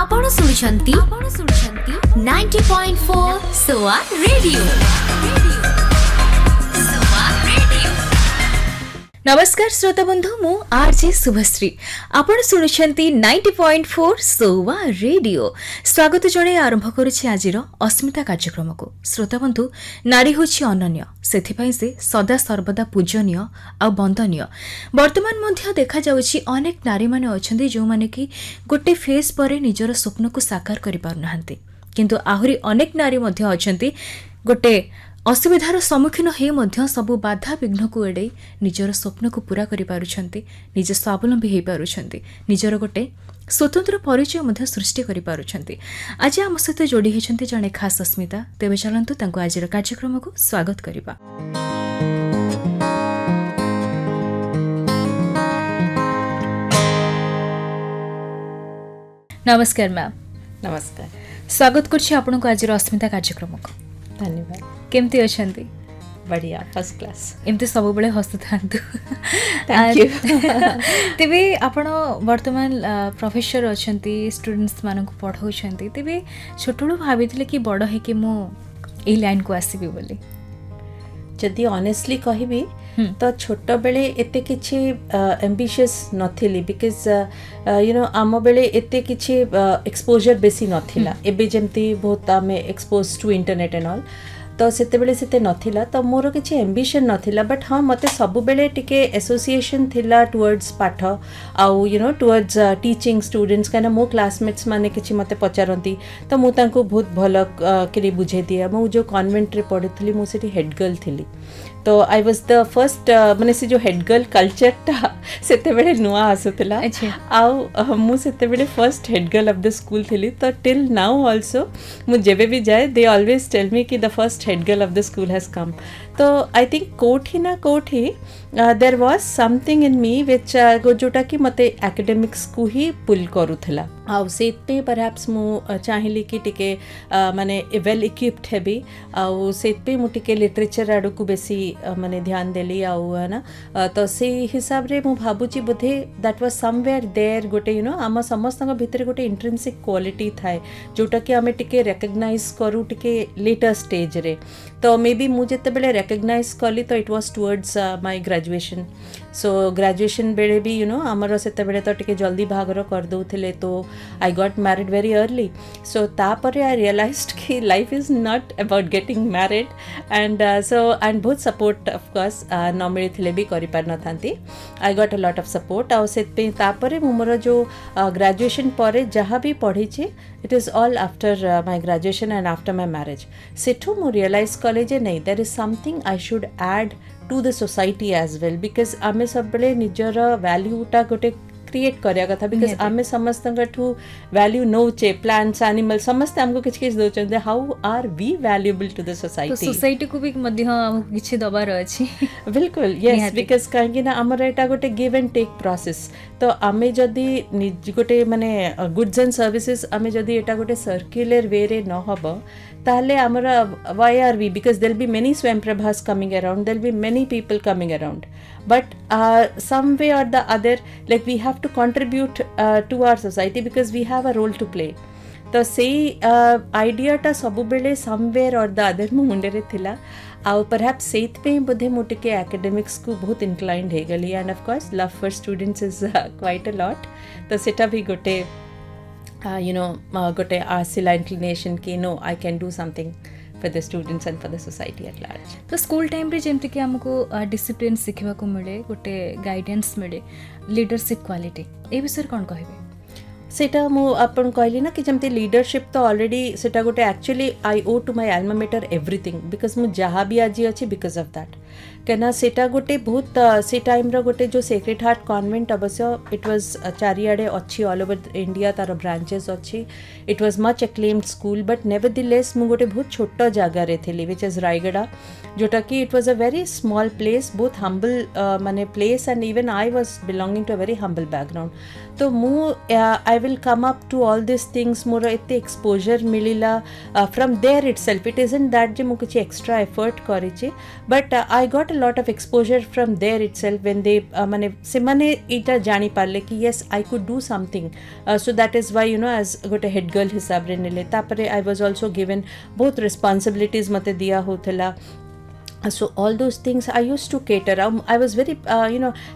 आपण सुनुछंती 90.4 सोआ रेडियो। नमस्कार श्रोता बंधु मु आरजे शुभश्री आपण शुणुछंती 90.4 सोवा रेडियो। स्वागत जणे आरंभ करुछि आजिर अस्मिता कार्यक्रम को। श्रोता बंधु नारी होछि अनन्य सेथिपई से सदा सर्वदा पूजनीय आ वंदनीय। वर्तमान मध्य देखा जाउछि अनेक नारी माने अछंती जो माने कि गोटे फेज परे निजर स्वप्न को साकार करि पारु नाहंती, किंतु आहुरी अनेक नारी मध्य अछंती गोटे असुविधार सम्मुखीन हे मध्य सबु बाधा विघ्न को एड़े निजर स्वप्न को पूरा करि पारुछंती, निज स्वावलंबी हे पारुछंती, निजर गोटे स्वतंत्र परिचय मध्य सृष्टि करि पारुछंती। आज आम सहित जोड़ी हेछंती जणे खास अस्मिता। तेबे चलंतु तांको आजिर कार्यक्रम को स्वागत करिबा। नमस्कार मैम। नमस्कार, स्वागत करछि आपनको आजिर अस्मिता कार्यक्रम को। धन्यवाद। केमती अछंती? बढ़िया, फर्स्ट क्लास। एमती सब बेले हसु थांतु। Thank you. तेबे आपण वर्तमान प्रोफेसर अछंती, स्टूडेंट्स मानन को पढाउछंती, तेबे छोटुळु भाबिथिले कि बड़ हे कि मो ए लाइन को आसीबी बोली? जदि ऑनेस्टली कहबी तो छोट बेले एते किछि एम्बिशियस नथिली, बिकॉज यू नो आम बेले एते किछि एक्सपोजर बेसी नथिला। एबे जेमती बहुत आमे expose to internet and all, तो सेते बेले सेते नथिला, तो मोर किछि एम्बिशन नथिला। बट हाँ, मते सब बेले टिके एसोसिएशन थिला टुवर्ड्स पाठ आउ you know towards teaching students. काना मो क्लासमेट्स माने किछि मते पचारंती तो मु तांको बहुत भल करी बुझे दिया। मु जो कन्वेंट रे पढिथली मु सेठी हेड गर्ल थिली, तो आई वाज द फर्स्ट माने से जो हेड गर्ल कल्चरटा सेते बेले नुआ आसुतला। आउ मु सेते बेले first head girl of the school थिली। तो टिल नाउ आल्सो मु जेबे भी जाए दे ऑलवेज टेल मी कि the first head girl of the school has come. तो आई थिंक कोठी ना कोठी देयर वाज समथिंग इन मी विच जोटा कि मते एकेडमिक्स को ही पुल करूथला। आउ सेते परहैप्स मु चाहिली कि टिके माने वेल इक्विप्ड हेबी, आउ सेते मु टिके लिटरेचर आडू को बेसी माने ध्यान देली। आउ है ना, तो से हिसाब रे मु भाबुची बोधे दैट वाज समवेयर देयर गोटे यू नो आम समस्त भितर गोटे इंट्रिंसिक क्वालिटी थाए जोटा कि आमे टिके रिकॉग्नाइज करू टिके लेटर स्टेज रे। तो मे बी मु जेते बेले रिकॉग्नाइज कली तो it was towards my graduation. So graduation बेले भी यू नो आमर सेते बेले तो टिके जल्दी भागर कर दउथिले, तो I got married very early. So तापर आई रियलाइज्ड कि life is not about getting married and and बहुत सपोर्ट ऑफ कोर्स न मिलथिले भी करि पार न थांती। I got a lot of support. आ सेते तापर मु मोर जो ग्रेजुएशन परे जहाँ भी पढ़ी छि it is all after my graduation and after my marriage. सेठू मु रियलाइज कले जे नहीं, there is something I should add to the society as well, because आमे सब बेले निजर वैल्यूटा गोटे क्रिएट करिया कथा। बिकॉज आमे समस्त वैल्यू नौचे, प्लांट्स एनिमल समस्त हमको किछ किछ दोचंदे, how are we valuable to the society. तो सोसाइटी को भी मध्य हमको किछ दबार अछि। बिल्कुल यस, बिकॉज काहेकि ना हमर एटा गोटे गिव एंड टेक प्रोसेस। तो आमे जदि निज गोटे माने गुड्स एंड सर्विसेज आमे जदि एटा गोटे सर्कुलर वे रे न हबो ताहले हमर why are we, because there will be many स्वयं प्रभास coming around, there will be many people coming around, but some way or the other like we have to contribute to our society because we have a role to play. तो से idea टा सब बेले somewhere और the other मो मुंडे रे थिला। आउ परहैप्स सेथ पे बोधे मो टिके एकेडमिक्स को बहुत इंक्लाइंड हे गली and of course love for students is quite a lot. तो सेटा भी गोटे यू नो गोटे आसिला इंक्लिनेशन कि no I can do something for the students and for the society at large. तो स्कूल टाइम रे जेमति कि हमको डिसिप्लिन सिखबा को मिले, गोटे गाइडेंस मिले, लीडरशिप क्वालिटी ए विषय कोन कहबे? सेटा मु अपन कहली ना कि जमती लीडरशिप तो ऑलरेडी सेटा गोटे actually I owe to my alma mater everything, because मु जहाँ भी आज अच्छी बिकॉज ऑफ दैट। कहना सेटा गोटे बहुत से टाइम रो गोटे जो सेक्रेड हार्ट कॉन्वेंट अवश्य इट वाज चारियाडे अच्छी ऑल ओवर इंडिया तार ब्रांचेस अच्छी, it was much acclaimed school. But nevertheless मु गोटे बहुत छोट जगह रे थिली विच इज रायगड़ा, जोटा कि it was a very small place, बहुत हम्बल माने place and even I was belonging to a very humble background. तो मु I will come up to all this things, more एते एक्सपोजर मिलिला from there itself. It isn't that जे मु किछि extra effort करिछि, but I I got a lot of exposure from there itself when they ମାନେ ସେମାନେ ଏଇଟା ଜାଣିପାରିଲେ କି yes I could do something, so that is why as ଗୋଟେ head girl ହିସାବରେ ନେଲେ। ତାପରେ I was also given ବହୁତ responsibilities ମୋତେ ଦିଆ ହେଉଥିଲା। So all those things I used to cater. I was very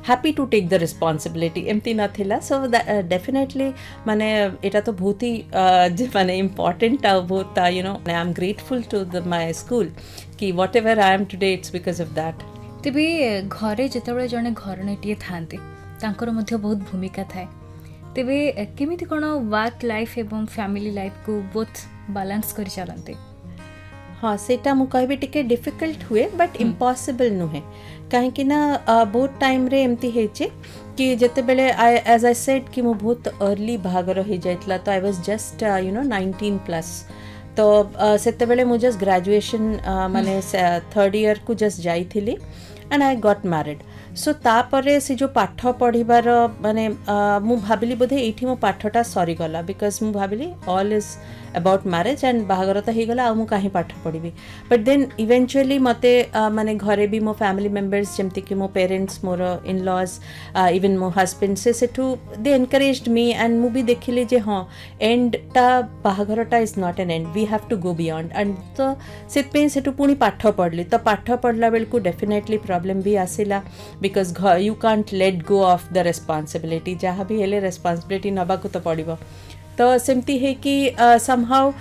happy to take the responsibility, एमती नथिला। So that definitely माने एटा तो बहुत ही माने important आ बहुत I am grateful to my school कि whatever I am today it's because of that। ତେବେ ଘରେ ଯେତେବେଳେ ଜଣେ ଘରଣୀଟିଏ ଥାଆନ୍ତି ତାଙ୍କର ମଧ୍ୟ ବହୁତ ଭୂମିକା ଥାଏ। ତେବେ କେମିତି କ'ଣ ୱାର୍କ ଲାଇଫ୍ ଏବଂ ଫ୍ୟାମିଲି ଲାଇଫ୍କୁ ବୋଥ୍ ବାଲାନ୍ସ କରି ଚାଲନ୍ତି? हाँ सेटा मु कहबी टिके डिफिकल्ट हुए बट इम्पॉसिबल नुहे कहीं ना बहुत टाइम रे एमती हेचे कि जेते बेले एज आई सेड कि मु बहुत अर्ली भागर हो जाइतला तो आई वाज जस्ट 19 प्लस। तो सेते बेले मु जस्ट ग्रेजुएशन माने थर्ड ईयर को जस्ट जाइथिली and I got married. So तापरे से जो पाठ पढ़िबार माने मु भाबिली बोधे एठी मो पाठटा सरी गला बिकॉज मु भाबिली all is about marriage and बाहागर तो होगला आ कहीं पाठ पढ़ी। बट देन इवेंचुअली मते माने घरे भी मो फैमिली मेम्बर्स जमती कि मो पेरेंट्स मोर इन लॉज इवन मो हस्बैंड से सेठू दे एनकरेज्ड मी एंड मु भी देखिली जे हाँ एंडटा बाहागरटा is not an end we have to go beyond and तो से सेठू पुणी पाठ पढ़ली। तो पाठ पढ़ला बेल को डेफिनेटली प्रॉब्लम भी आसिला because you can't let go of the responsibility जहाँ भी हेले रेस्पॉन्सिबिलिटी नबाकू तो पड़ो। तो सेमती है कि समहाउ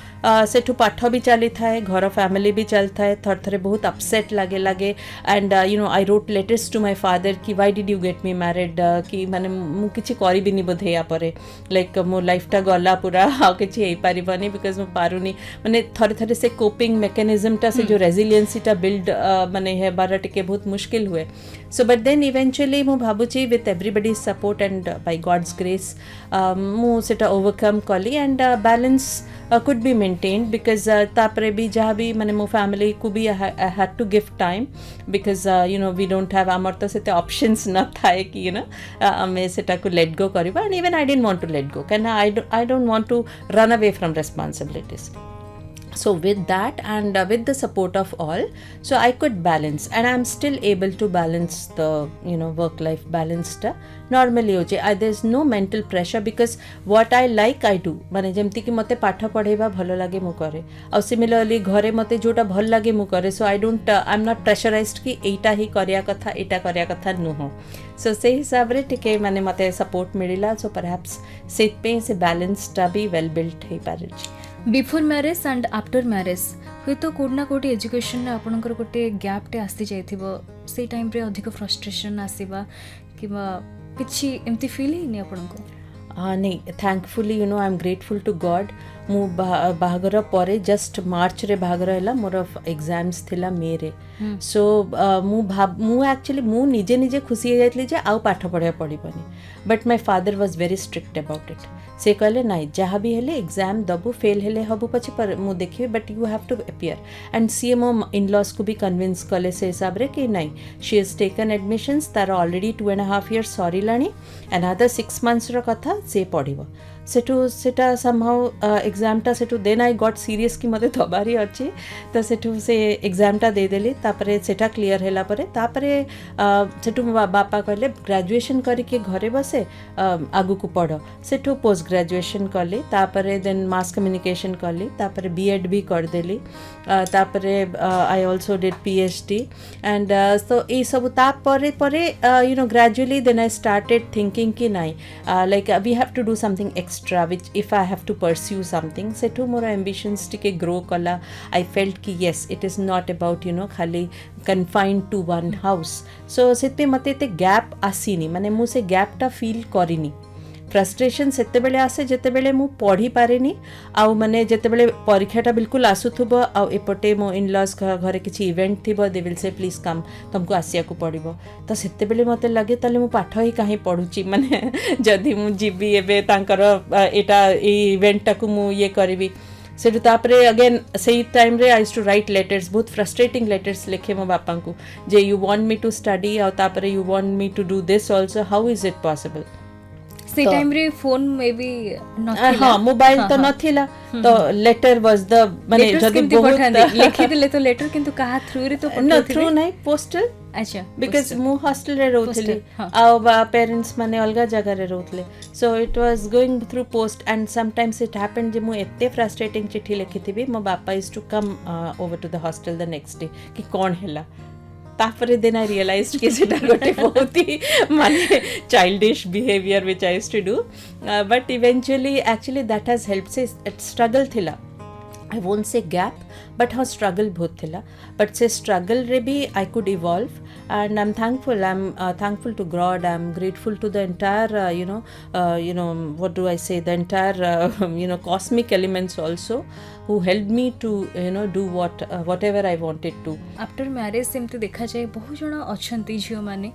सेठू पाठ भी चली थाए घर फैमिली भी चल थाए थर थरे बहुत अपसेट लगे and I wrote letters to my father कि why did you get me married कि माने मु किछि करिबिनी बोधे या परे लाइक मो लाइफटा गला पूरा आ किछि हेई पारिबनी बिकॉज मु पारुनी माने थरे थरे से कोपिंग मैकेनिज्म टा से जो रेजिलियंसिटा बिल्ड माने हे बारा टिके बहुत मुश्किल हुए। सो बट देन इवेंचुअली मु भाबुची with everybody support and by God's grace मु सेटा ओवरकम कली and balance could be maintained because तापरे भी जहाँ भी माने मो फैमिली को भी I had to give time because we don't have आमर तो सेते options न थाए कि हमें सेटा को let go करिबा and even I didn't want to let go कारण I don't want to run away from responsibilities। So with that and with the support of all, so I could balance and I'm still able to balance the work life balance ta normally hoje। There's no mental pressure because what I like I do माने जेमती कि मते पाठ पढ़ेबा भलो लागे मु करे और similarly घरे मते जोटा भल लागे मु करे। So I don't I am not pressurised कि एटा ही करिया कथा एटा करिया कथा नुहो। सो से हिसाब रे टिके माने मते सपोर्ट मिलिला। सो परहैप्स से पे से बैलेंस टा भी वेल बिल्ट हे पारिछ। Before marriage and after marriage हुए तो कोड ना कोटी एजुकेशन आपणकर गोटे गैपटे आसी जाइथिबो से टाइम रे अधिक फ्रस्ट्रेशन आसीबा किबा किछि एमती फील हिनी आपणको? नहीं thankfully I am grateful to God. मु बाहागर परे जस्ट मार्च रे बाहागर हैला मोर एग्जाम्स थिला मे रे। सो मु एक्चुअली मु निजे निजे खुशी हो जाइतली जे आउ पाठ पढ़िया पड़िबनी but my father was very strict about it. से कहले नाइ जहाँ भी हेले एग्जाम दबु फेल हेले हबु पछे पर मु देखिए but you have to appear and see मो इन लॉज को भी कन्विंस कले से हिसाब रे कि नाइ शी हैज टेकन एडमिशंस तार ऑलरेडी 2.5 years सरीलाणी एंड अदर 6 months रो कथा से पढ़िबो। सेठू सेटा समहाउ एग्जामटा सेठू देन आई गॉट सीरियस कि मते दबारी अछि तो सेठू से एग्जामटा दे देली तापरे सेटा क्लियर हैला परे तापरे सेठू बापा कहले ग्रेजुएशन करके घरे बसे आगु को पढ़। सेठू पोस्ट ग्रेजुएशन कली तापरे देन मास कम्युनिकेशन कली तापरे बीएड भी कर देली तापरे I also did PhD and so ए सब तापरे परे gradually then I started thinking कि नाइ like we have to do something extra which if I have to pursue something सेठू मोर ambitions टिके grow कला। I felt कि yes it is not about खाली confined to one house। so सेते मते ते gap आसीनी माने मु से gap टा feel करिनी। फ्रस्ट्रेशन सेते बेले आसे जेते बेले मु पढ़ी पारेनी आउ माने जेते बेले परीक्षाटा बिल्कुल आसुथुबो आउ एपटे मो इन लॉज घरे किछि इवेंट थिबो they will say please come तुमको आसिया को पड़िबो। तो सेते बेले मते लागे ताले मु पाठ ही काहे पढुची माने जदी मु जीबी एबे तांकर एटा इवेंट टाकू मु ये करबी सेठू तापरे अगेन सेही टाइम रे I used to write letters बहुत फ्रस्ट्रेटिंग लेटर्स लिखे मो बापा को जे you want me to study आउ तापरे you want me to do this also how is it possible. से तो- टाइम रे फोन मे भी हाँ मोबाइल तो नथिला तो लेटर वाज द माने जदी बहुत लिखि दिले तो लेटर किंतु कहा थ्रू रे तो न थ्रू नाही पोस्टल अच्छा बिकज मु हॉस्टल रे रहउथली हाँ। आ पेरेंट्स माने अलगा जगह रे रहउथले so it was going through post and sometimes it happened जे मु एते फ्रस्ट्रेटिंग चिट्ठी लिखिथिबी मो बापा is to come over to the hostel the next day कि कोन हेला तापरे देन आई रियलाइज्ड कि सेटा गोटे बहुत ही माने childish behaviour which I used to do but eventually actually that has helped से स्ट्रगल थिला I won't say gap, but her struggle both thila. But say struggle re bhi I could evolve, and I'm thankful. I'm thankful to God. I'm grateful to the entire, what do I say? The entire, cosmic elements also, who helped me to, do whatever I wanted to. After marriage सेमती देखा जाए बहुत जन अच्छा झील मैंने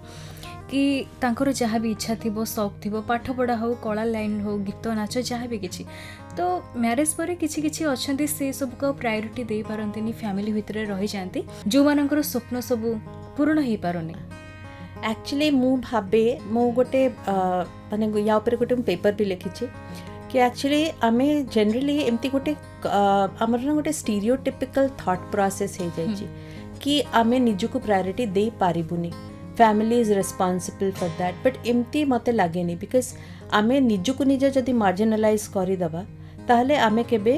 कि तांकर जहाँ भी इच्छा थी शौक थी पाठ पढ़ा हो कला लाइन हो गीत नाच जहाँ भी किसी तो मैरिज पर किसी किसी अच्छा से सब को प्रायोरिटी दे पारंतिनी फैमिली भितर रही जाती जो मानकर स्वप्न सब पूर्ण हो पारनी एक्चुअली मु भाबे मु गोटे माने या ऊपर गोटे पेपर भी लिखी कि एक्चुअली आमे जनरली एमती गोटे आमर ना गोटे स्टीरियोटिपिकल थॉट प्रोसेस हो जाइए कि आमे निजको प्रायोरिटी दे पारिबुनी family is responsible for that but एमती मते लागेनी बिकज आमे निजको निज जदि मार्जिनलाइज करदेबा ताहले आमे केबे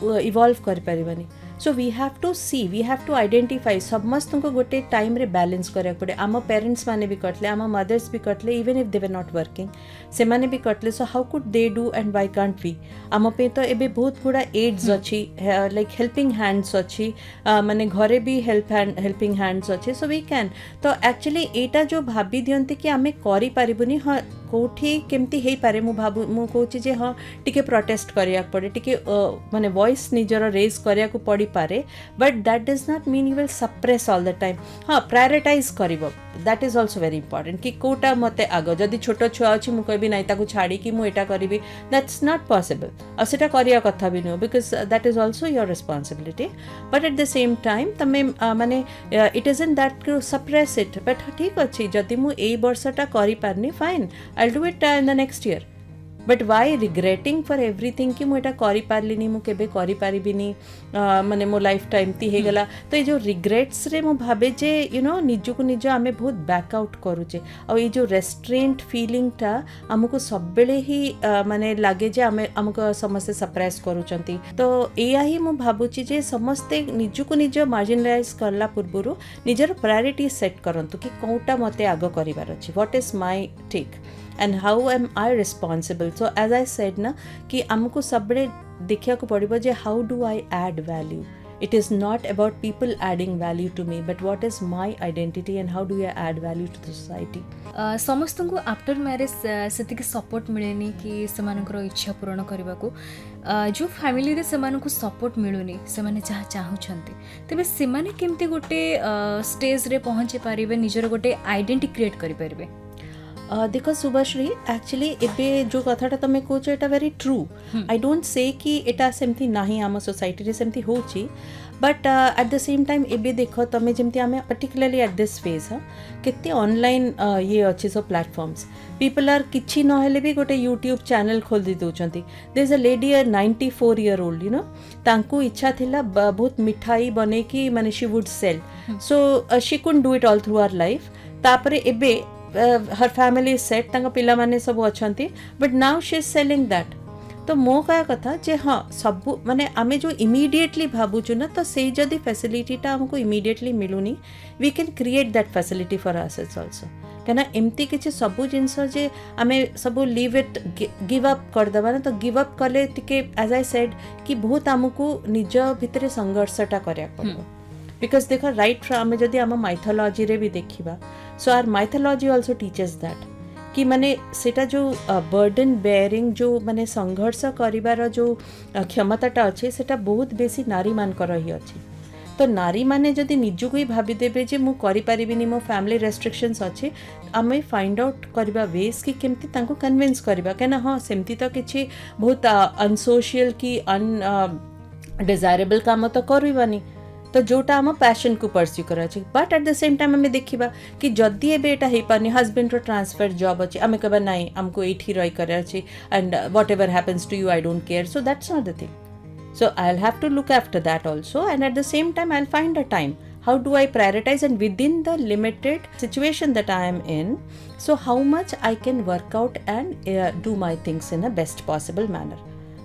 इवॉल्व कर परिबानी so we have to see we have to identify समस्त को गोटे टाइम रे बैलेंस करा पड़े आम पेरेंट्स माने भी कटले आम मदर्स भी कटले even if they were not working से माने भी कटले so how could they do and why can't we आम पे तो एबे बहुत गुड़ा एड्स अच्छी लाइक हेल्पिंग हैंड्स अच्छी माने घरे भी हेल्पिंग हैंड्स अच्छे सो वी कैन तो एक्चुअली एटा जो भाभी दियंती कि आमे करि पारिबुनी हाँ कोठी केमती हेई पारे मु कहूँ जे हाँ टिके प्रोटेस्ट करिया पड़े टिके माने वॉइस निजर रेज करिया को पड़ी पारे but that does not mean you will suppress all the time हाँ प्रायोरिटाइज करिवो that is also very important कि कोटा मते आग जदि छोट छुआ अच्छी मुझे कहबी ना ताको छाड़ी कि मुझे करी दैट्स नॉट पॉसिबल और सेटा करिया कथा भी नुह because that is also your responsibility but at the same time तमे माने it is in that suppress it but ठीक अच्छी जदि मु एई वर्षटा करि पारनी fine I do it in the next year but why regretting for everything कि मुझे करि पारलिनी मु केबे करि पारिबिनी माने मो लाइफ टाइम ती हे गला तो ये जो रिग्रेट्स रे मु भाबे जे निजको निज आमे बहुत बैकआउट करूचे और ये जो रेस्ट्रेंट फीलिंग टा हमको सब बेले ही माने लागे जे आमे हमको समस्त सप्रेस करूचंती तो एया ही मु भाबुची जे समस्ते निजको निज मार्जिनलाइज करला पूर्वरु निजर प्रायोरिटी सेट करंतु कि कोटा मते आगो करिवार अछि what is my take and how am I responsible so as I said na कि हमको सब बड़े देखिया को पड़िबो जे how do I add value it is not about people adding value to me but what is my identity and how do I add value to the society समस्त को after marriage से support मिलेनी कि सेमानकर इच्छा पूरण करने को जो family रे सेमानकु support मिलुनी सेमाने जहाँ चाहूछंती तेबे सेमाने केमती गोटे स्टेज रे पहुँची पारिबे निजर गोटे आइडेंटिटी क्रिएट करि पारिबे देखो शुभश्री एक्चुअली एबे जो कथाटा तमे कहूछ एटा very true I don't say कि एटा सेमती नाही आम सोसाइटी रे सेमती होची but at the same time एबे देखो तमे जेमती आमे पर्टिकुलरली एट दिस फेज केते ऑनलाइन ये अच्छे सो प्लेटफॉर्म्स पीपल आर किछि न हेले भी गोटे यूट्यूब चैनल खोल दी दउचंती there is a lady 94 year old तांको इच्छा थिला बहुत मिठाई बने की माने she would sell so she couldn't do it all through our life तापरे एबे हर फैमिली सेट तांका पिला माने सब अछंती but now she is selling that तो मो कया कथा जे हाँ सब माने आमे जो इमीडिएटली भाबुछु ना तो से जदी फैसिलिटीटा हमको इमीडिएटली मिलुनी we can create that facility for us also कहना एमती किछि सबु जिंस जे आमे सबु लीव इट गिव अप कर दबा ना तो गिव अप कले टिके एज आई सेड कि बहुत हमको निज भितरे संघर्षटा करिया पड़ो बिकॉज देखो राइट आमे जदी आम माइथोलॉजी रे भी देखिबा so our mythology also teaches that कि माने सेटा जो बर्डन बेयरिंग जो माने संघर्ष करिवार जो क्षमताटा अच्छे सेटा बहुत बेसी नारी मानकर ही अच्छी तो नारी माने जदि निजको ही भाभी देबे जे मु करि परिबिनी मो फैमिली रेस्ट्रिक्शंस अच्छे आमे फाइंड आउट करबा वेस कि केमती तांको कन्विंस करबा केना हाँ सेमती तो किछि बहुत अनसोशियल की अन डिजायरेबल काम तो करबानी तो जोटा आम पैशन को परस्यू करा but at the same time आम देखा कि जदि एबे एटा हो पारनी हजबैंड रो ट्रांसफर जॉब अच्छे आम कहबा नाई आमको एठी रही करार अच्छे and whatever happens to you I don't care so that's not the thing so I will have to look after that also and at the same time I will find a time how do I prioritize and within the limited situation that I am in, so how much I can work out and do my things in a best possible manner.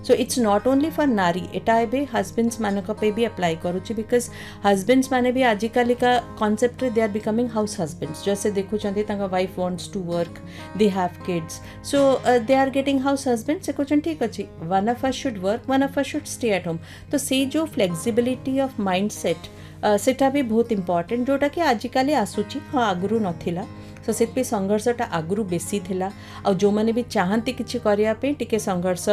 So it's not only for nari, eta ebe husbands manaka pe bhi apply karuchi because husbands mane bhi ajikali ka concept re they are becoming house husbands. jaise dekhu chanti tanga wife wants to work, they have kids, so they are getting house husbands se kuchan thik achi one of us should work, one of us should stay at home. to se jo flexibility of mindset सेटा भी बहुत important जोटा कि आजिकाली आसूची हाँ आगुरु नथिला सो से संघर्षटा आगुरु बेसी थिला आ जो माने भी चाहती किछि करिया पे टिके संघर्ष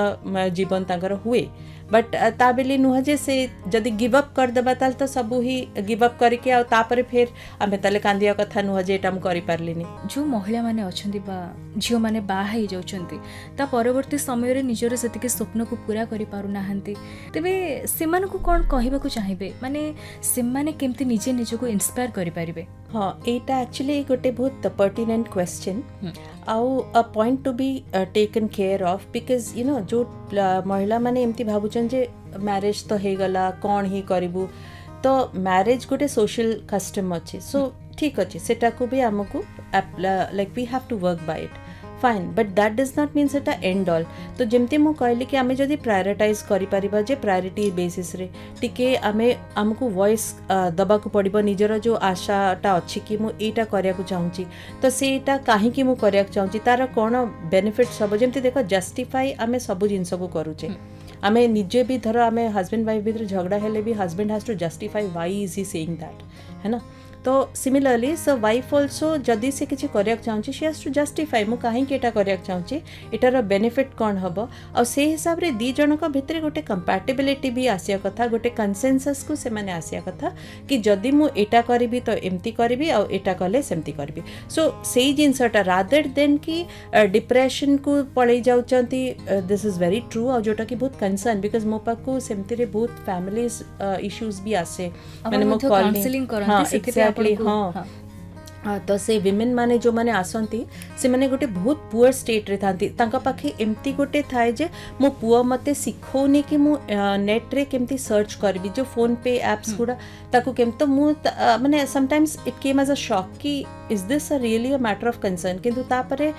जीवन तांकर हुए बट ता बेली नुह जे से जदि गिव अप कर देबा ताल तो सब ही गिव अप करके आ तापर फिर आमे ताले कांदिया कथा नुह जे एटा हम करि पारलिनी जो महिला माने अछंती बा झियो माने बाहा ही जाउछंती ता परवर्ती समय रे निजर सेतिके स्वप्न को पूरा करि पारु नाहंती तबे सेमान को कोन कहिबा को चाहिबे माने सेमाने केमती निजे निज को इंस्पायर करि पारिबे हाँ एटा एक्चुअली गोटे बहुत पर्टिनेंट क्वेश्चन आउ a point to be taken care of because you no जो महिला माने एमती भाबुचन जे मैरिज तो हे गला कौन ही करिबू तो मैरिज गोटे सोशल कस्टम अच्छे सो ठीक अच्छे सेटा को भी आमको like we have to work by it fine but that does not mean सेटा एंड ऑल तो जमती मु कहली कि आमे जदि प्रायोरिटाइज करि परिबा जे प्रायोरिटी बेसिस रे टिके आमे हमको वॉइस दबा को पड़िबो निजर जो आशाटा अछि कि मु एटा करिया को चाहूची तो सेटा काहे कि मु करिया को चाहूची तार कोन बेनिफिट सब जमती देखो जस्टिफाई आमे सब जिंस को करूचे आमे निजे भी धर आमे हस्बैंड वाइफ भीतर झगड़ा हेले भी husband has to justify why is he saying that है ना तो सिमिलरली सो वाइफ ऑल्सो जदि से किसी करिया चाहूँगी सी हैज टू जस्टिफाई मु कहीं एटा करिया चाहूँगी एटार बेनिफिट कौन हम और से हिसाब रे दी जनक भितर गोटे कंपैटिबिलिटी भी आसिया कथा गोटे कंसेंसस को से माने आसिया कथा कि जदि मु एटा करिबी तो एमती करिबी और एटा कले सेमती करिबी सो सेही जिनसटा रादर देन कि डिप्रेशन को पळै जाउचंती दिस इज वेरी ट्रू और जोटा कि बहुत कंसर्न बिकॉज मो पाको सेमती रे बहुत फैमिलीज इश्यूज भी आसे माने मो काउंसलिंग करंती हाँ तो से विमेन माने जो माने आसंती से माने गोटे बहुत पुअर स्टेट रे थांती तांका पाखे एमती गोटे थाए जे मो पुआ मते सिखोनी कि मु नेट रे केमती सर्च करबी जो फोन पे एप्स गुडा ताकू केम तो मु माने sometimes it came as a shock कि is this a really a matter of concern किंतु तापरे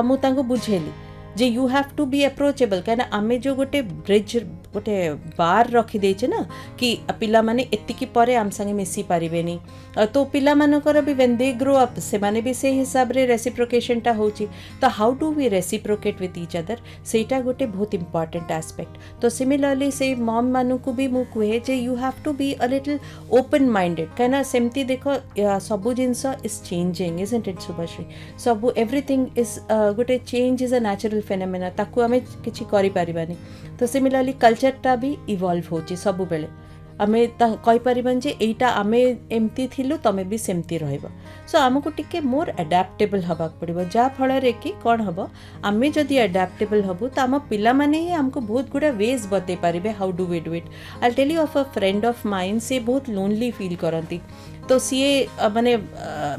मु तांको बुझेली जे you have to be approachable कहना आमे जो गोटे ब्रिज गोटे बार रखी देचे ना कि पिला माने एतिकी परे आम संगे मिसी पारिबेनी तो पिला मानकर भी व्हेन दे ग्रो अप से माने भी से हिसाब रे रेसिप्रोकेशन टा होची तो how do we reciprocate with each other सेटा गोटे बहुत इंपॉर्टेंट एस्पेक्ट तो सिमिलरली से मॉम मानु को भी मु कहे जे you have to be a little open minded कहना सेमती देखो सबु जिंस is changing isn't it Subhashree सबु एवरीथिंग इज गोटे change is a natural phenomena ताकू आमे किछि करि परिबानी तो सिमिलरली कल्चरटा भी इवॉल्व होची सबु बेले आमे कहि परिबन जे एटा आमे एमती थिलु तमे भी सेमती रहइबो सो आमको टिके मोर अडैप्टेबल हबाक पड़िबो जा फल रे कि कोन हबो आमे जदि अडैप्टेबल हबु त आम पिला माने ही हमको बहुत गुडा वेज बते पारिबे how do we do it I tell you of a friend of mine से बहुत लोनली फील करंती तो सीए माने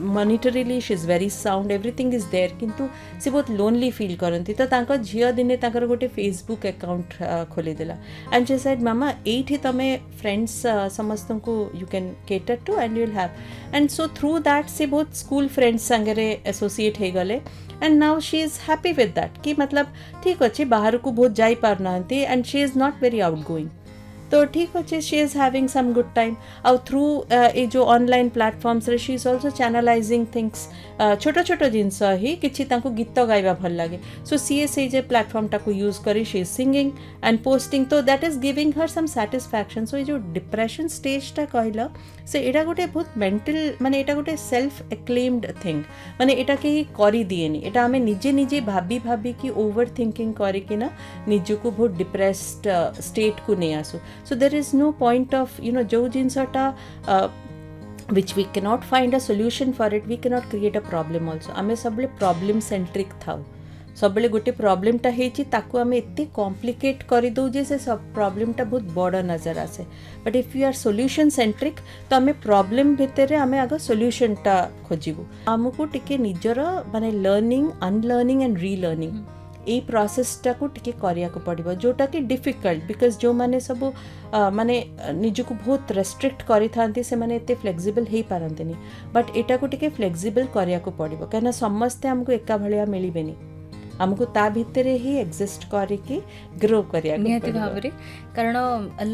monetarily she is very sound everything is there किंतु से बहुत लोनली फील करंती तो तांको झियो दिने तांकर गोटे फेसबुक अकाउंट खोली देला एंड शी सेड मामा एठी तमे फ्रेंड्स समस्त को you can cater to and you will have and so through that से बहुत स्कूल फ्रेंड्स संगे एसोसिएट हो गले and now she is happy with that कि मतलब ठीक अच्छे बाहर को बहुत जाई पार नांती and she is not very outgoing तो ठीक अच्छे she is having some good time और थ्रू ये जो ऑनलाइन प्लेटफॉर्म्स रे she is also channelising things छोट छोट जिनस ही किछि तांको गीत गाइबा भल लागे सो सीए से जे प्लेटफॉर्म टाको यूज करी she is singing and posting तो that is giving her some satisfaction so ये जो डिप्रेशन स्टेज टा कहला से एटा गोटे बहुत मेंटल माने एटा गोटे सेल्फ एक्लेम्ड थिंग माने एटा के करी दिएनी एटा हमें निजे निजे भाबी भाबी की ओवर थिंकिंग करी कि ना निज को बहुत डिप्रेस्ड स्टेट को नहीं आसु so there is no point of you know जो जिनसटा which we cannot find a solution for it we cannot create a problem also ame सबले problem centric थाउ सब बेले गोटे प्रॉब्लमटा हेची ताकू आमे एते कॉम्प्लिकेट करि दउ जे से सब प्रॉब्लमटा बहुत बड़ नजर आसे but if you are solution centric तो आमे प्रॉब्लम भितर आमे आगे सॉल्यूशनटा खोजिबु हमकु टिके निजर माने लर्निंग अनलर्निंग एंड रीलर्निंग এই ପ୍ରୋସେସଟାକୁ ଟିକେ କରିବାକୁ ପଡ଼ିବ ଯେଉଁଟାକି ଡିଫିକଲ୍ଟ ବିକଜ ଯେଉଁମାନେ ସବୁ ମାନେ ନିଜକୁ ବହୁତ ରେଷ୍ଟ୍ରିକ୍ଟ କରିଥାନ୍ତି ସେମାନେ ଏତେ ଫ୍ଲେକ୍ସିବଲ୍ ହେଇପାରନ୍ତିନି ବଟ୍ ଏଇଟାକୁ ଟିକେ ଫ୍ଲେକ୍ସିବଲ୍ କରିବାକୁ ପଡ଼ିବ କାହିଁକିନା ସମସ୍ତେ ଆମକୁ ଏକା ଭଳିଆ ମିଳିବେନି ଆମକୁ ତା ଭିତରେ ହିଁ ଏକ୍ଜିଷ୍ଟ କରିକି ଗ୍ରୋ କରିବାକୁ ନିହାତି ଭାବରେ କାରଣ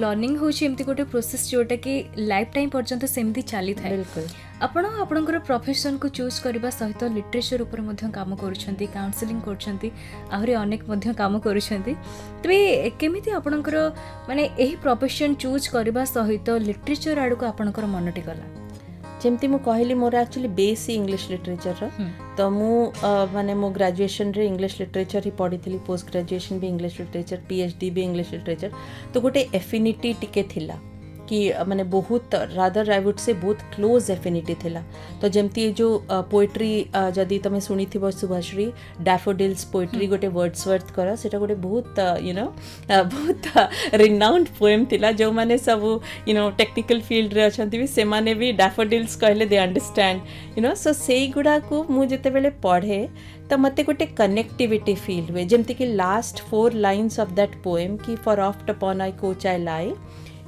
ଲର୍ଣ୍ଣିଂ ହେଉଛି ଏମିତି ଗୋଟେ ପ୍ରୋସେସ୍ ଯେଉଁଟାକି ଲାଇଫ୍ ଟାଇମ୍ ପର୍ଯ୍ୟନ୍ତ ସେମିତି ଚାଲିଥାଏ ବିଲକୁଲ ଆପଣ ଆପଣଙ୍କର ପ୍ରଫେସନକୁ ଚୁଜ୍ କରିବା ସହିତ ଲିଟରେଚର ଉପରେ ମଧ୍ୟ କାମ କରୁଛନ୍ତି କାଉନସିଲିଂ କରୁଛନ୍ତି ଆହୁରି ଅନେକ ମଧ୍ୟ କାମ କରୁଛନ୍ତି ତେବେ କେମିତି ଆପଣଙ୍କର ମାନେ ଏହି ପ୍ରଫେସନ୍ ଚୁଜ୍ କରିବା ସହିତ ଲିଟରେଚର ଆଡ଼କୁ ଆପଣଙ୍କର ମନଟି ଗଲା ଯେମିତି ମୁଁ କହିଲି ମୋର ଆକ୍ଚୁଆଲି ବେସ୍ ଇଂଲିଶ ଲିଟରେଚରର ତ ମୁଁ ମାନେ ମୋ ଗ୍ରାଜୁଏସନରେ ଇଂଲିଶ ଲିଟରେଚର ହିଁ ପଢ଼ିଥିଲି ପୋଷ୍ଟ ଗ୍ରାଜୁଏସନ୍ ବି ଇଂଲିଶ ଲିଟରେଚର PhD ବି ଇଂଲିଶ ଲିଟରେଚର ତ ଗୋଟେ ଏଫିନିଟି ଟିକେ ଥିଲା कि माने बहुत रादर आई वुड से बहुत क्लोज एफिनिटी थिला तो जमती जो पोएट्री जदि तुम शुणी थी सुभाश्री डैफोडिल्स पोएट्री गोटे वर्ड्सवर्थ कर सेटा गोटे बहुत यू नो बहुत रिनाउंड पोएम थिला जो माने सब यू नो टेक्निकल फील्ड रे अछंती भी से माने भी डैफोडिल्स कहले दे अंडरस्टैंड यू नो सो सेई गुडा को मु जते बेले पढ़े तो मते गोटे कनेक्टिविटी फील हुए जमती कि last 4 lines of that poem कि for oft upon I couch I lie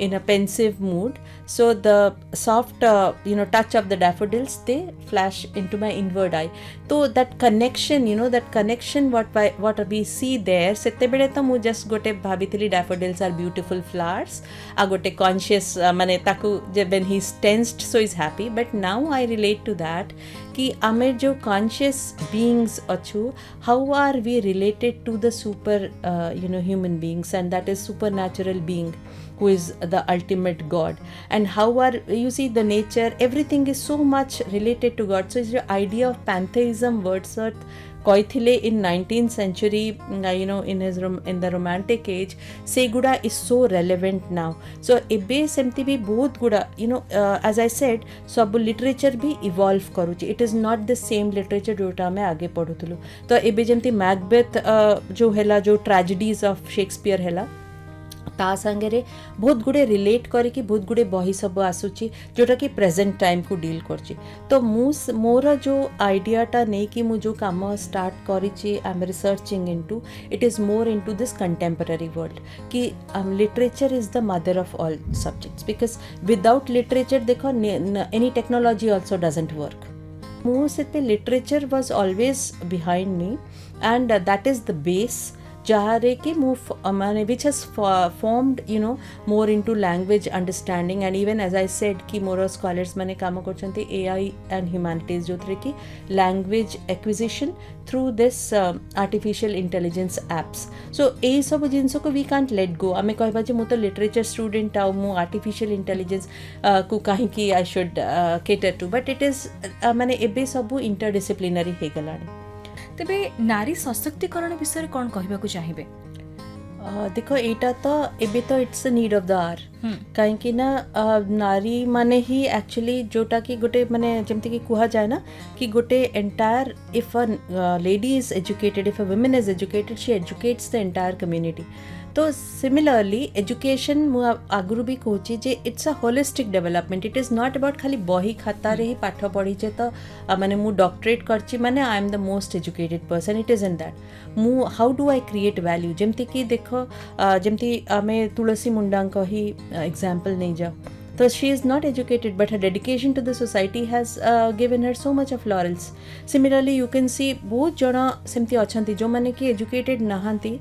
in a pensive mood so the soft you know touch of the daffodils they flash into my inward eye so that connection you know that connection what we see there sette bele to mu just gote bhabithili daffodils are beautiful flowers a gote conscious mane taku when he is tensed so is happy but now I relate to that कि आमे जो conscious beings अछु how are we related to the super you know human beings and that is supernatural being who is the ultimate God and how are you see the nature everything is so much related to God so is your idea of pantheism Wordsworth कहथिले in 19th century you know in the romantic age se guda is so relevant now so ebe semti bi bahut guda you know as I said सब literature भी evolve करूची it is not the same literature जोटा आमे आगे पढ़ुथुलु तो एबे जेमती Macbeth जो हैला जो tragedies of Shakespeare हैला ता संगे बहुत गुड़े रिलेट करके बहुत गुड़े बही सब आसूची जोटा कि प्रेजेंट टाइम को डील करची तो मोर जो आइडियाटा नहीं कि मु जो काम स्टार्ट करिची I am researching into it is more into this contemporary world कि literature is the mother of all subjects because without literature देखो any technology also doesn't work मु से literature was always behind me and that is the base जहाँ कि माने which has formed you know more into language understanding and even as I said कि more scholars माने काम करछन्ती AI and humanities जो कि language acquisition through this artificial intelligence apps so ए सब जिनस को वी कांट लेट गो आमे कहबा जे मु तो लिटरेचर स्टूडेंट आ मु आर्टिफिशियल इंटेलिजेंस को कहीं कि I should cater to but it is माने एबे सब इंटरडिसिप्लिनरी हे गलानी तेबे नारी सशक्तिकरण विषय कौन कहबाकू चाहिए देखो एटा तो एबे तो it's a need of the hour कहीं ना नारी माने ही एक्चुअली जोटा कि गोटे माने जमती कि कुहा जाए ना कि गोटे entire if a lady is educated if a women is educated she educates the entire community तो सिमिलरली एजुकेशन मु आगुरु भी कहूची जे it's a holistic development it is not about खाली बही खाता रे ही पाठ पढ़ीचे तो माने मु डॉक्टरेट करची माने I am the most educated person it is in that मु how do I create value जमती कि देखो जमती आमे तुलसी मुंडा ही एग्जाम्पल नहीं जाओ So she is not educated, but her dedication to the society has given her so much of laurels. Similarly, you can see बहुत जना सेमती अछंती जो माने कि educated नहांती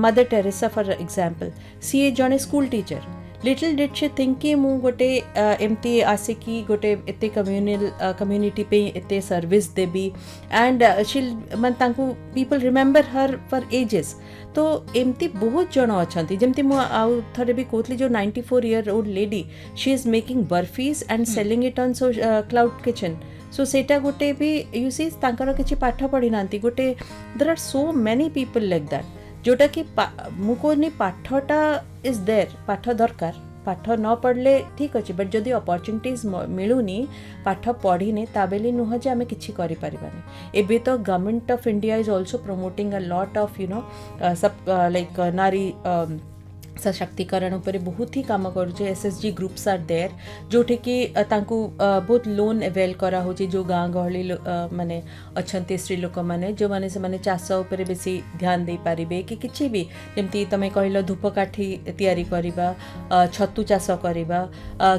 Mother Teresa for example see ए जने school teacher little did she think कि मु गोटे एमती आसे कि गोटे एते कम्युनिटी पे एते सर्विस देबी एंड शी मन तांकु people remember her for ages तो एमती बहुत जन अच्छा जमती आउ थरे भी कहली जो 94 year old lady she is making barfis and selling it on cloud kitchen so सेटा गोटे भी यू सी तांकर किछि पाठ पढ़ी नांती गोटे there are so many people like that जोटा कि मुकोनी पाठटा इज देयर पाठ दरकार पाठ न पढ़ले ठीक अच्छे बट जदि अपॉर्चुनिटीज मिलूनी पाठ पढ़ीने ताबेली नुह जे आमे किछि करि परिबानी एबे तो government of India is also promoting a lot of you know सब लाइक नारी सशक्तिकरण उपर बहुत ही काम करुचे एसएसजी ग्रुप्स आर देयर जोठी कि तांकु बहुत लोन अवेल करा होची जो गाँ गहली माने अच्छंती स्त्री लोक माने जो माने से माने चाष उपर बेसी ध्यान दे पारिबे कि किछि भी जेमती तमे कहलो धूपकाठी तयारी करिबा छतु चाष करिबा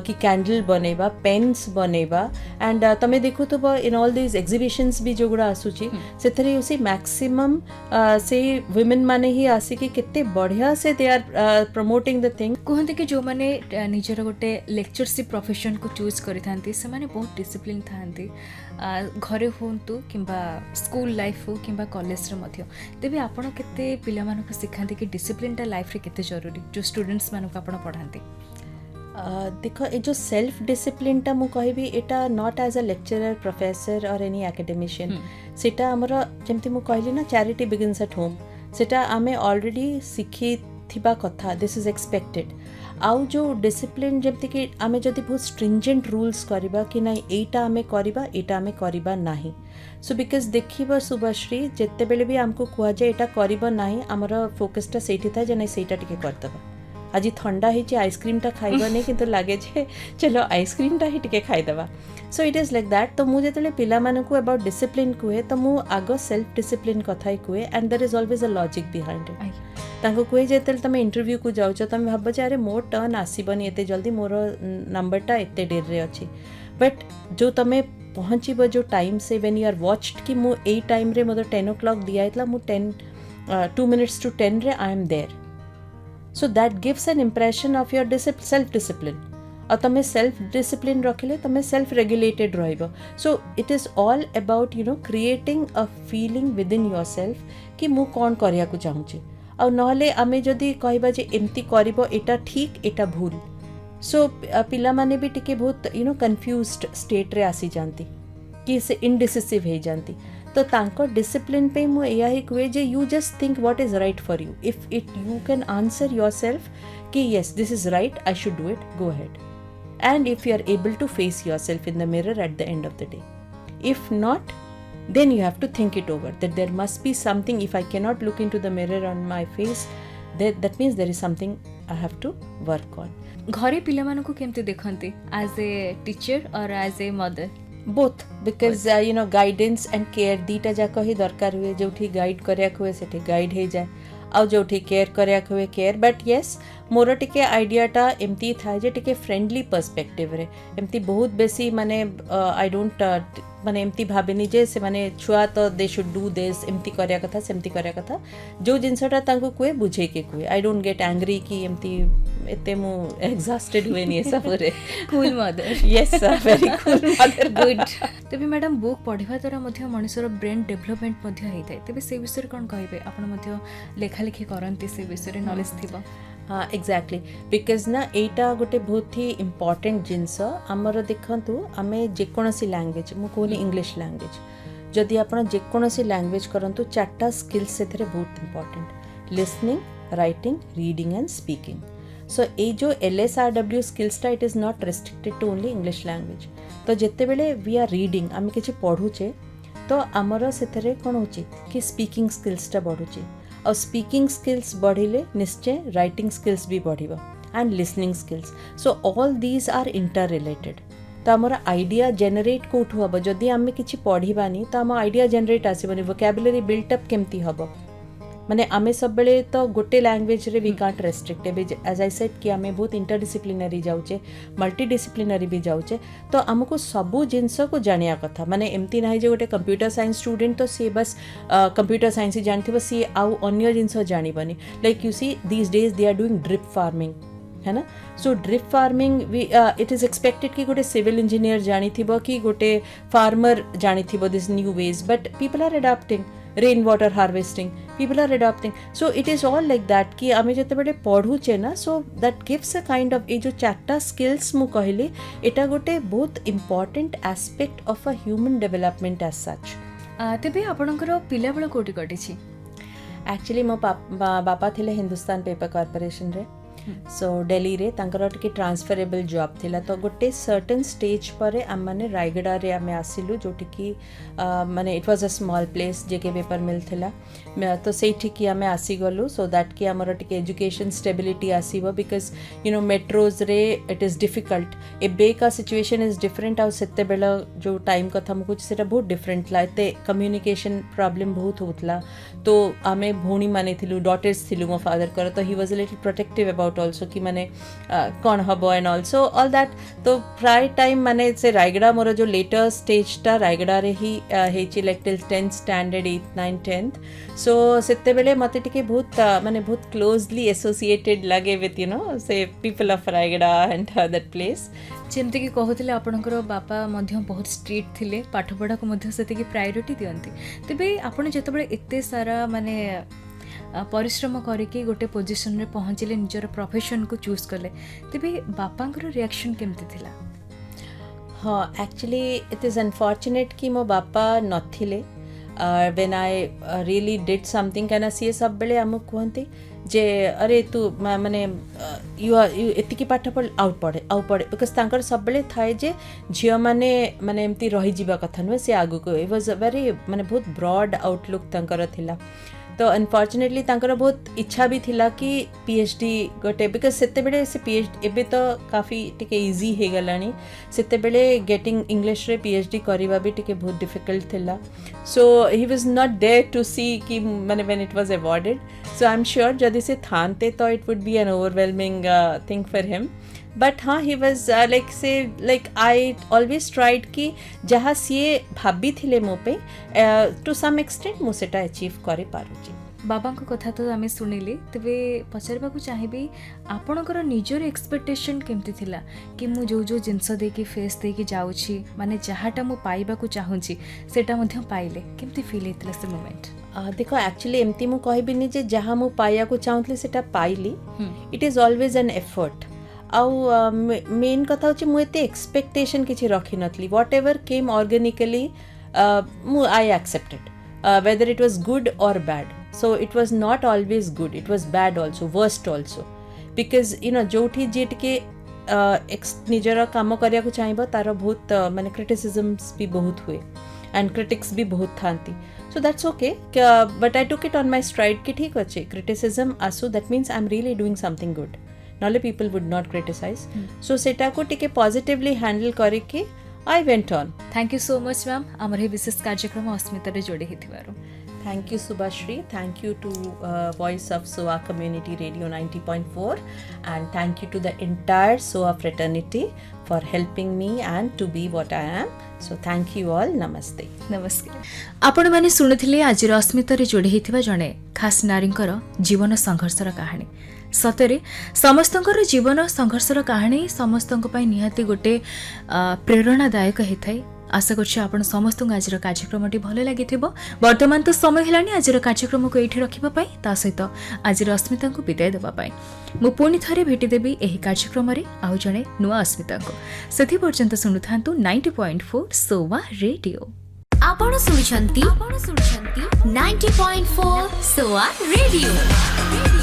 कि कैंडल बनेबा पेन्स बनेबा एंड तमे देखुथबो इन ऑल दिस एग्जिबिशंस भी जोगुड़ा आसुची सेथरे उसी मैक्सिमम से वुमेन माने ही आसी कि केते बढ़िया से they are promoting the thing कहते कि जो मैंने निजर गोटे लेक्चरशिप प्रोफेशन को चूज करिथांती से माने बहुत डिसिप्लिन थांती घरे होंतु किंबा स्कूल लाइफ हो किंबा कॉलेज रे मध्य तेबे आपण केते पिला मानको सिखांती कि डिसिप्लिन टा लाइफ रे केते जरूरी जो स्टूडेंट्स मानको आपण पढांती देख ये जो सेल्फ डिसिप्लिन टा मु कहबी एटा not as a lecturer professor और एनी एकेडमिशियन सेटा हमर जेमती मु कहली ना चैरिटी बिगिन्स एट होम सेटा आमे ऑलरेडी सिखी थिबा कथा दिस इज एक्सपेक्टेड आउ जो डिसिप्लिन जमती कि आमे जदि बहुत स्ट्रिंजेंट रूल्स करिबा कि नहीं एटा आमे करिबा नाही सो बिकॉज देखिबा शुभश्री जेते बेले भी हमको कुआ जे एटा करिबा नाही हमर फोकसटा सेठी था जे नहीं सेटा टिके करतबा आज ठंडा ही आइसक्रीम टा खाइबा नहीं किंतु लागे जे चलो आइसक्रीम टा ही टिके खाइदबा so it is like that तो मु जेतले पिला मानकु अबाउट डिसिप्लिन कुए तो मु आगो सेल्फ डिसिप्लिन कथा ही कुए and there is always a logic behind it तांको कुए जेतले तमे इंटरव्यू को जाउछ तमे भाबो जे अरे मोर टर्न आसीबनी एते जल्दी मोर नंबरटा एते डेर रे अछि बट जो तमे पहुँचीब जो टाइम से व्हेन यू आर वॉच्ड कि मु ए टाइम रे मदर 10 o'clock दिया इतला मु 2 minutes to 10 रे I am there so that gives an impression of your self discipline और तमें सेल्फ डिसिप्लिन रखिले तमें सेल्फ रेगुलेटेड रहिबो so it is all about you know creating a feeling within yourself कि मु कौन करिया को चाहूची और नहले आमे जदि कहबा जे एमती करिबो एटा ठीक एटा भूल सो पिला माने भी टिके बहुत यू नो कंफ्यूज्ड स्टेट रे आसी जानती कि से इनडिसिसिव हे जानती तो तांको डिसिप्लिन पे मु एया ही कुए जे you just think what is right for you if it you can answer yourself कि yes this is right I should do it go ahead and if you are able to face yourself in the mirror at the end of the day if not then you have to think it over that there must be something if I cannot look into the mirror on my face that means there is something I have to work on घरे पिला मानको केमते देखंती as a teacher or as a mother both because you know guidance and care दीटा जाक ही दरकार हुए जोठी guide करिया हुए सेठी guide हे जाए आउ जोठी केयर करिया हुए केयर बट येस मोर टिके आइडियाटा एमती था जे टिके फ्रेंडली पर्सपेक्टिव रे एमती बहुत बेसी माने आई डोंट माने एमती भाबेनी जे से माने छुआ तो दे शुड डू दिस एमती करिया कथा सेमती करिया कथा जो जिनसटा तांको कुए बुझे के कुए आई डोंट गेट एंग्री कि एमती एते मु एग्जॉस्टेड हुए नहीं सब रे cool mother yes very cool mother good तेबे मैडम बुक पढ़िबा द्वारा मध्य मनुष्यर ब्रेन डेवलपमेंट मध्य हेइ थाए तेबे से विषय कोन कहबे आपण मध्य लेखा लेखी करंती से विषय नॉलेज थिबा हाँ एक्जाक्टली बिकज ना एटा गोटे बहुत ही इम्पोर्टेंट जिनस आमर देखंतु आमे जेकोसी लैंग्वेज मु कहली इंग्लिश लैंग्वेज जदि आपण जेकोसी लैंग्वेज करंतु चारटा स्किल्स सेथरे बहुत important listening writing reading and speaking so ए जो LSRW स्किल्सटा it is not restricted to only English language तो जेते बेले वी आर रीडिंग आमे किछि पढुचे तो आमर सेथरे कोन होची कि स्पीकिंग स्किल्सटा बढ़ुची और स्पीकिंग स्किल्स बढ़िले निश्चय राइटिंग स्किल्स भी बढ़िबो and listening skills so all these are interrelated तो आमर आइडिया जेनरेट कोठु हबो जदि आमे किछि पढिबानी तो आम आइडिया जेनरेट आसीबनी वोकैबुलरी बिल्टअप केमती हबो माने आमे सब बेले तो गोटे लैंग्वेज रे we can't restrict as I said कि आमे बहुत इंटरडिसिप्लिनरी जाउचे मल्टीडिसिप्लिनरी भी जाउचे तो हमको सबू जिनस को जानिया कथा माने एमती नाही जे गोटे कंप्यूटर साइंस स्टूडेंट तो सी बस कंप्यूटर साइंस ही जानथिबो सी आउ अन्य जिनस जानिबनी like you see these days they are doing drip farming है ना so drip farming it is expected कि गोटे सिविल इंजीनियर जानिथिबो कि गोटे फार्मर जानिथिबो this new ways but people are adopting rainwater harvesting people are adopting so it is all like that कि आमे जते बडे पढुचे ना so that gives a kind of ए जो चारटा स्किल्स मु कहली एटा गोटे बहुत important aspect of a human development as such तेबे आपणकर पिला बेला कोठी कटिछि एक्चुअली मो बापा थिले हिंदुस्तान पेपर कॉर्पोरेशन रे सो डेली रे तांकर टिके ट्रांसफरेबल जॉब थिला तो गोटे सर्टेन स्टेज पर आम मैंने रायगड़ा रे आम आसिलु जोटि कि माने it was a small place JK paper mill थिला तो सेठी की आम आसीगलु सो दैट कि आमर टिके एजुकेशन स्टेबिलिटी आसीबो बिकॉज यू नो मेट्रोज रे इट इज डिफिकल्ट एबे का सिचुएशन इज डिफरेंट आ सेते बेला जो टाइम कथा मुझे सेटा बहुत डिफरेंट ला एते कम्युनिकेशन प्रॉब्लम बहुत होतला तो आमे भौणी माने थिलु डॉटर्स थिलु मो फादर कर तो he was a little protective about also कि माने कौन हबो एंड ऑल्सो ऑल दैट तो प्राय टाइम माने से रायगड़ा मोर जो लेटर स्टेज टा रायगड़ा रे ही हेची like till 10th standard 8th 9th 10th सो सेते बेले मते टिके बहुत माने बहुत क्लोजली एसोसिएटेड लगे विथ यू नो से people of Rayagada and that place ଯେମିତିକି କହୁଥିଲେ ଆପଣଙ୍କର ବାପା ମଧ୍ୟ ବହୁତ ଷ୍ଟ୍ରିକ୍ଟ ଥିଲେ ପାଠପଢ଼ାକୁ ମଧ୍ୟ ସେତିକି ପ୍ରାୟୋରିଟି ଦିଅନ୍ତି ତେବେ ଆପଣ ଯେତେବେଳେ ଏତେ ସାରା ମାନେ ପରିଶ୍ରମ କରିକି ଗୋଟେ ପୋଜିସନରେ ପହଞ୍ଚିଲେ ନିଜର ପ୍ରଫେସନକୁ ଚୁଜ୍ କଲେ ତେବେ ବାପାଙ୍କର ରିଆକ୍ସନ୍ କେମିତି ଥିଲା? ହଁ ଆକ୍ଚୁଆଲି ଇଟ୍ ଇଜ୍ ଅନଫର୍ଚୁନେଟ୍ କି ମୋ ବାପା ନଥିଲେ when I really did something କାହିଁକିନା ସିଏ ସବୁବେଳେ ଆମକୁ କୁହନ୍ତି ଯେ अरे तू माने यू एतिकी पाठ पढ़ आउ पढ़े बिकज तांकर सबले थाए जे झियो माने माने एमती रही जीवा कथा नुहे से आगु को इट वाज अ वेरी माने बहुत ब्रॉड आउटलुक तांकर थिला तो अनफॉर्चुनेटली तांकर बहुत इच्छा भी थिला कि पीएचडी गोटे बिकज सेते बेले से पीएचडी एबे तो काफी टिके इजी हे गलानी सेते बेले गेटिंग इंग्लिश रे पीएचडी करबा भी टिके बहुत डिफिकल्ट थिला so he was not there to see कि माने when it was awarded so I am sure जदि से थानते तो it would be an overwhelming thing for him but हाँ ही वाज लाइक से लाइक आई ऑलवेज ट्राइड कि जहाँ सीए भाभी थिले मो पे टू सम एक्सटेंट मु सेटा अचीव करे पारुची बाबांको कथा तो आमे सुनिले तेबे पचारबाकू चाहिबी आपणकर निजर एक्सपेक्टेशन केमती थिला कि मु जो जो जिंस देकी फेस देकी जाउछी माने जहाटा मु पाइबाकू चाहूची सेटा मध्य पाइले केमती फील हेतला से मोमेंट देखो एक्चुअली एमती मु कहबिनी जे जहाँ मु पाइया को चाहूतले सेटा पाइली it is always an effort आउ मेन कथा होची मु एते एक्सपेक्टेशन किछि रखि नथली व्हाट एवर केम ऑर्गेनिकली मु I accepted whether it was good or bad so it was not always good it was bad also worst also because you know जोठी जे टिके निजर काम करिया को चाहिबो तार बहुत माने क्रिटिसिजम्स भी बहुत हुए एंड क्रिटिक्स भी बहुत थांती so that's okay but I took it on my stride कि ठीक अच्छे criticism आसु that means I'm really doing something good नले people would not criticize so सेटा को टिके पॉजिटिवली हैंडल करके I went on. Thank you so much ma'am आमर हे विशेष कार्यक्रम अस्मिता रे जोड़े हिथिबारो Thank you Subhashri, thank you to Voice of SOA Community Radio 90.4 and thank you to the entire SOA fraternity for helping me and to be what I am. So thank you all, namaste. नमस्कार आपण माने सुनिथिले आज अस्मिता रे जोड़े हिथिबा जणे खास नारींकर जीवन संघर्षर कहानी सतरे समस्तंकर जीवन संघर्षर कहानी समस्तंक पई निहाती गोटे प्रेरणादायक हेथाय आशा करछि आपण समस्त आज कार्यक्रमटी भल लगी वर्तमान तो समय हेलानी आज कार्यक्रम को एठी रखिबा पई ता सहित आज अस्मिता को विदाय देबा पई मु पुणी थरे भेटी देबी एही कार्यक्रम रे आउ जणे नुआ अस्मिता को सेथि पर्यंत सुनुथांतु 90.4 सोवा रेडियो आपण सुनुछंती 90.4 सोवा रेडियो।